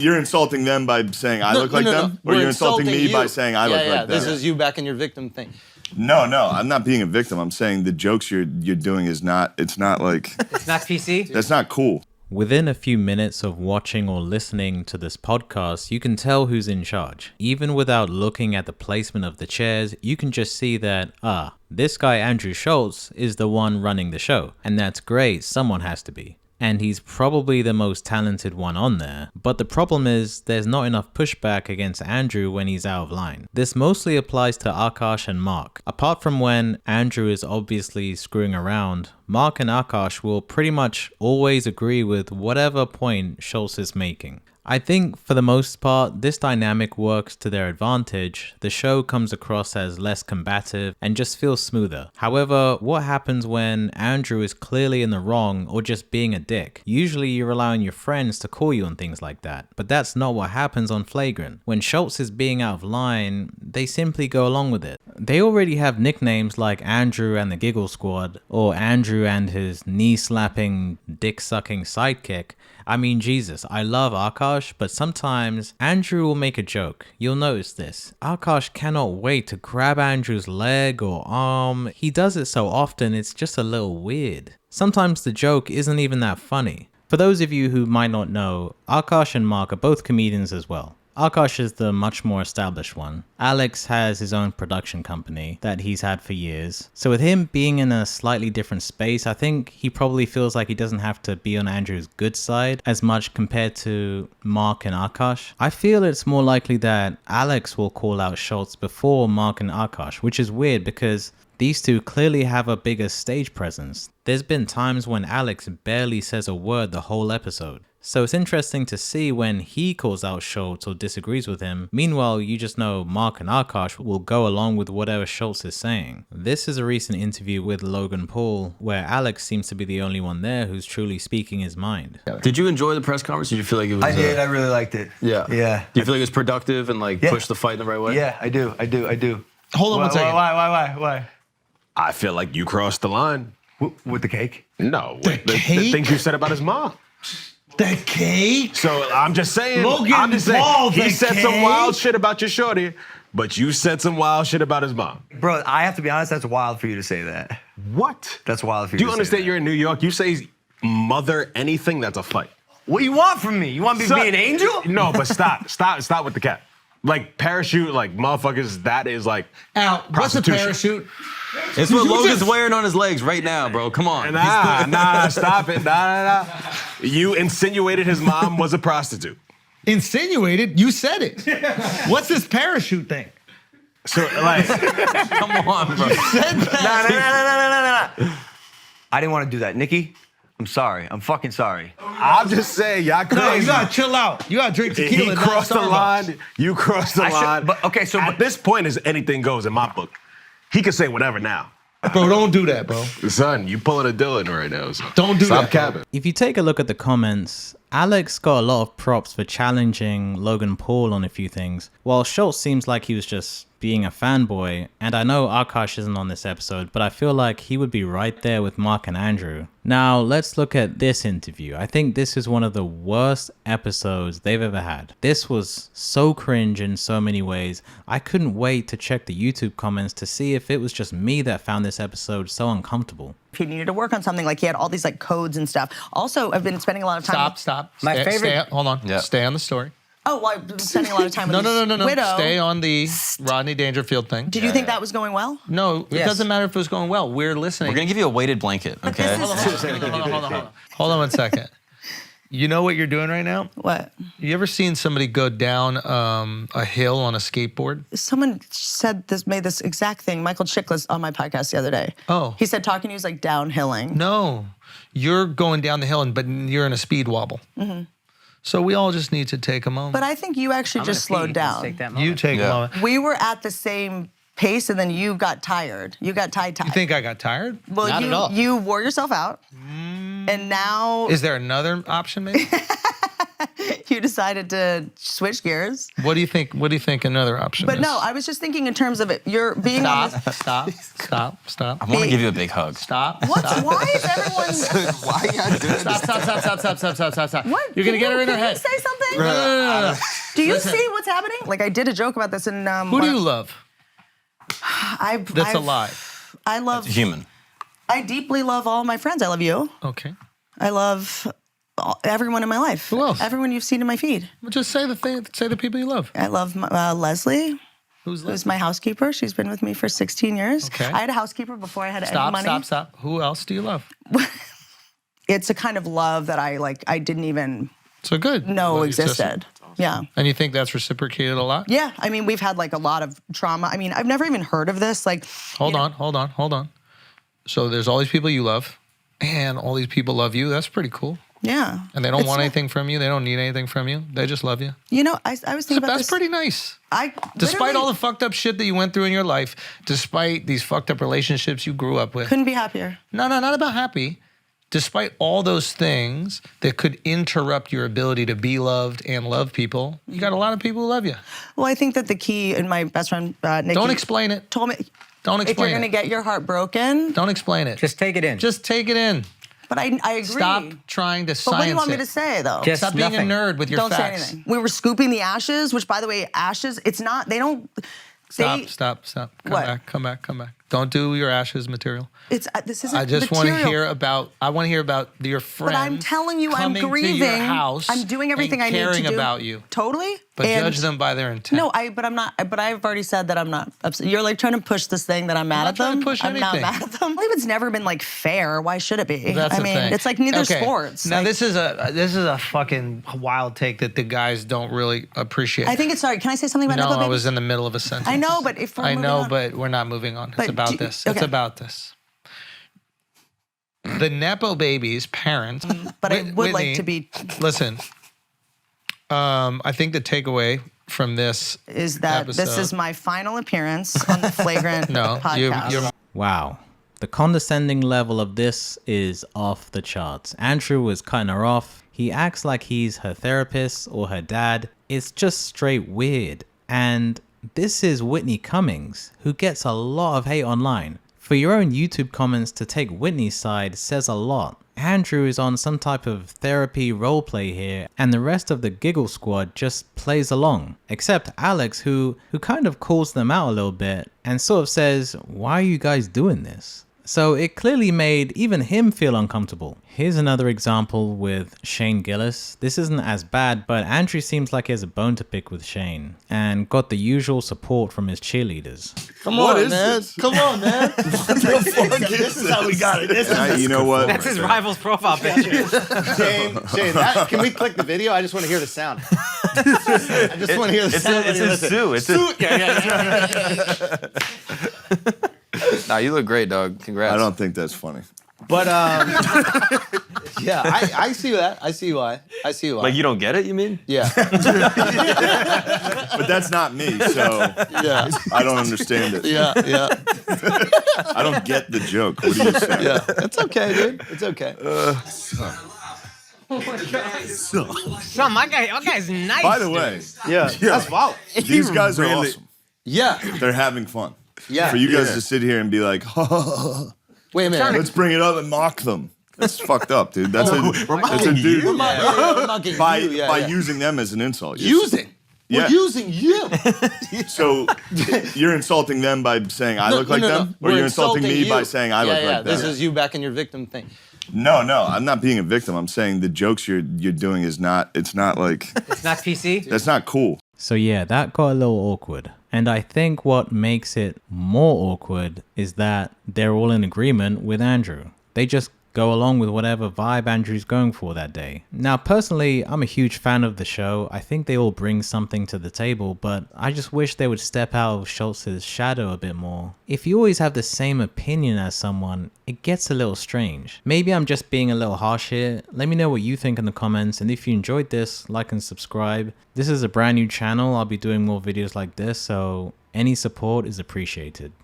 You're insulting them by saying I look like them? Or you're insulting me by saying I look like them? This is you back in your victim thing. No, I'm not being a victim. I'm saying the jokes you're doing is not, it's not like... It's not PC? That's not cool. Within a few minutes of watching or listening to this podcast, you can tell who's in charge. Even without looking at the placement of the chairs, you can just see that, this guy Andrew Schulz is the one running the show. And that's great, someone has to be. And he's probably the most talented one on there. But the problem is, there's not enough pushback against Andrew when he's out of line. This mostly applies to Ofcourse and Mark. Apart from when Andrew is obviously screwing around, Mark and Ofcourse will pretty much always agree with whatever point Schulz is making. I think for the most part, this dynamic works to their advantage. The show comes across as less combative and just feels smoother. However, what happens when Andrew is clearly in the wrong or just being a dick? Usually you rely on your friends to call you on things like that, but that's not what happens on Flagrant. When Schulz is being out of line, they simply go along with it. They already have nicknames like Andrew and the Giggle Squad, or Andrew and his knee-slapping, dick-sucking sidekick. I mean, Jesus, I love Ofcourse, but sometimes Andrew will make a joke. You'll notice this. Ofcourse cannot wait to grab Andrew's leg or arm. He does it so often, it's just a little weird. Sometimes the joke isn't even that funny. For those of you who might not know, Ofcourse and Mark are both comedians as well. Ofcourse is the much more established one. Alex has his own production company that he's had for years. So with him being in a slightly different space, I think he probably feels like he doesn't have to be on Andrew's good side as much compared to Mark and Ofcourse. I feel it's more likely that Alex will call out Schulz before Mark and Ofcourse, which is weird because these two clearly have a bigger stage presence. There's been times when Alex barely says a word the whole episode. So it's interesting to see when he calls out Schulz or disagrees with him. Meanwhile, you just know Mark and Ofcourse will go along with whatever Schulz is saying. This is a recent interview with Logan Paul, where Alex seems to be the only one there who's truly speaking his mind. Did you enjoy the press conference? Did you feel like it was... I did. I really liked it. Yeah. Yeah. Do you feel like it was productive and pushed the fight in the right way? Yeah, I do. Hold on one second. Why? I feel like you crossed the line. With the cake? No. The cake? The things you said about his mom. The cake? So I'm just saying. Logan Paul, Paul, he the said cake? some wild shit about your shorty, but you said some wild shit about his mom. Bro, I have to be honest, that's wild for you to say that. What? That's wild for you Do to you say understand that. you're in New York? You say mother anything, that's a fight. What do you want from me? You want me to be an angel? No, but stop with the cap. Like parachute, like motherfuckers, that is like Al, what's a parachute? It's what Logan's wearing on his legs right now, bro. Come on. Nah, stop it. Nah. You insinuated his mom was a prostitute. Insinuated? You said it. What's this parachute thing? So, like... Come on, bro. You said that. No. I didn't want to do that. Nikki, I'm sorry. I'm fucking sorry. I'm just saying, y'all crazy. No, you gotta chill out. You gotta drink tequila. He crossed the line. You crossed the line. But okay, so at this point, is anything goes in my book. He can say whatever now. Bro, don't do that, bro. Son, you pulling a Dylan right now. So Don't do stop that. capping. If you take a look at the comments, Alex got a lot of props for challenging Logan Paul on a few things, while Schulz seems like he was just being a fanboy, and I know Ofcourse isn't on this episode, but I feel like he would be right there with Mark and Andrew. Now, let's look at this interview. I think this is one of the worst episodes they've ever had. This was so cringe in so many ways. I couldn't wait to check the YouTube comments to see if it was just me that found this episode so uncomfortable. If he needed to work on something, like he had all these like codes and stuff. Also, I've been spending a lot of time. Stop. My favorite. Hold on. Yeah. Stay on the story. Oh, well, I've been spending a lot of time with No. Widow. Stay on the Rodney Dangerfield thing. Did you think that was going well? No, it doesn't matter if it was going well. We're listening. We're going to give you a weighted blanket, okay? Hold on one second. You know what you're doing right now? What? You ever seen somebody go down a hill on a skateboard? Someone made this exact thing. Michael Chiklis on my podcast the other day. Oh. He said talking to you is like downhilling. No. You're going down the hill, but you're in a speed wobble. Mm-hmm. So we all just need to take a moment. But I think you actually just slowed down. You take a moment. We were at the same pace, and then you got tired. You got tie-tied. You think I got tired? Well, Not at all. You wore yourself out, and now... Is there another option, maybe? you decided to switch gears. What do you think? What do you think another option But is? no, I was just thinking in terms of it. You're being Stop, on this. stop. I want to give you a big hug. Stop. What? Why is everyone? Why you gotta do this? Stop. What? You're gonna get her in her Can head. you say something? No. Do you see what's happening? Like I did a joke about this in. Who do you love? That's I've, alive. I love. Human. I deeply love all my friends. I love you. Okay. I love everyone in my life. Who else? Everyone you've seen in my feed. Well, just say the thing. Say the people you love. I love Leslie, Who's who's my housekeeper. She's been with me for 16 years. Okay. I had a housekeeper before I had any money. Stop. Who else do you love? It's a kind of love that I didn't even So good. know Well, you just- existed. Yeah. And you think that's reciprocated a lot? Yeah. I mean, we've had like a lot of trauma. I mean, I've never even heard of this. Like, Hold on. So there's all these people you love, and all these people love you. That's pretty cool. yeah. And they don't It's want not- anything from you. They don't need anything from you. They just love you. You know, I was thinking about That's this. pretty nice. Despite literally all the fucked up shit that you went through in your life, despite these fucked up relationships you grew up with. couldn't be happier. No, not about happy. Despite all those things that could interrupt your ability to be loved and love people, you got a lot of people who love you. Well, I think that the key, and my best friend Nikki Don't explain it. told me, Don't if you're explain gonna it. get your heart broken, Don't explain it. Just take it in. Just take it in. but I agree. Stop trying to But science what do you want me it. to say though? Just Stop being nothing. a nerd with your Don't facts. say anything. We were scooping the ashes, which by the way, ashes, it's not, they don't, they, Stop. What? Come back. Don't do your ashes material. it's, this isn't I just want to material. hear about. I want to hear about your friend. But I'm telling you, I'm coming grieving. to your house. I'm doing everything and I need to do. caring about you. Totally. But And- judge them by their intent. No, but I'm not. But I've already said that I'm not upset. You're like trying to push this thing that I'm mad not at them. trying to push I'm not anything. mad at them. I believe it's never been like fair. Why should it be? That's I the mean, thing. it's like neither Okay. sports. Now Like, this is a fucking wild take that the guys don't really appreciate. I think it's sorry. Can I say something about no, Nickel I Babies? was in the middle of a sentence. I know, but if we're I moving know, on- but we're not moving on. But It's about do- this. okay. It's about this. The Nepo babies' parents. But I would Whitney, like to be. Listen, I think the takeaway from this Is that this episode- is my final appearance on the Flagrant no, Podcast? you're Wow. The condescending level of this is off the charts. Andrew was cutting her off. He acts like he's her therapist or her dad. It's just straight weird. And this is Whitney Cummings, who gets a lot of hate online. For your own YouTube comments to take Whitney's side says a lot. Andrew is on some type of therapy roleplay here, and the rest of the Giggle Squad just plays along. Except Alex, who kind of calls them out a little bit and sort of says, "Why are you guys doing this?" So it clearly made even him feel uncomfortable. Here's another example with Shane Gillis. This isn't as bad, but Andrew seems like he has a bone to pick with Shane and got the usual support from his cheerleaders. Come on, man. This? Come on, man. This is how we got it. This is You know what? That's his rival's profile picture. Shane, can we click the video? I just want to hear the sound. I just want to hear the sound. It's his Sue. It's Nah, you look great, dog. Congrats. I don't think that's funny. But yeah, I see that. I see why. Like you don't get it, you mean? Yeah. But that's not me, so Yeah. I don't understand it. Yeah. I don't get the joke. What are you saying? Yeah. It's okay, dude. It's okay. No, my guy's nice. By the way, Yeah. That's wild. these guys are Really- awesome. Yeah. They're having fun. Yeah. For you guys Yeah. to sit here and be like, Wait a minute. let's bring it up and mock them. That's fucked up, dude. That's a dude. We're mocking By you. Yeah, by yeah. using them as an insult. Using. Yeah. We're using you. So you're insulting them by saying I look like them? Or We're you're insulting me you. by saying I look like them? This is you back in your victim thing. No, I'm not being a victim. I'm saying the jokes you're doing is not, it's not like, It's not PC. that's not cool. So yeah, that got a little awkward. And I think what makes it more awkward is that they're all in agreement with Andrew. They just go along with whatever vibe Andrew's going for that day. Now, personally, I'm a huge fan of the show. I think they all bring something to the table, but I just wish they would step out of Schultz's shadow a bit more. If you always have the same opinion as someone, it gets a little strange. Maybe I'm just being a little harsh here. Let me know what you think in the comments, and if you enjoyed this, like and subscribe. This is a brand new channel. I'll be doing more videos like this, so any support is appreciated.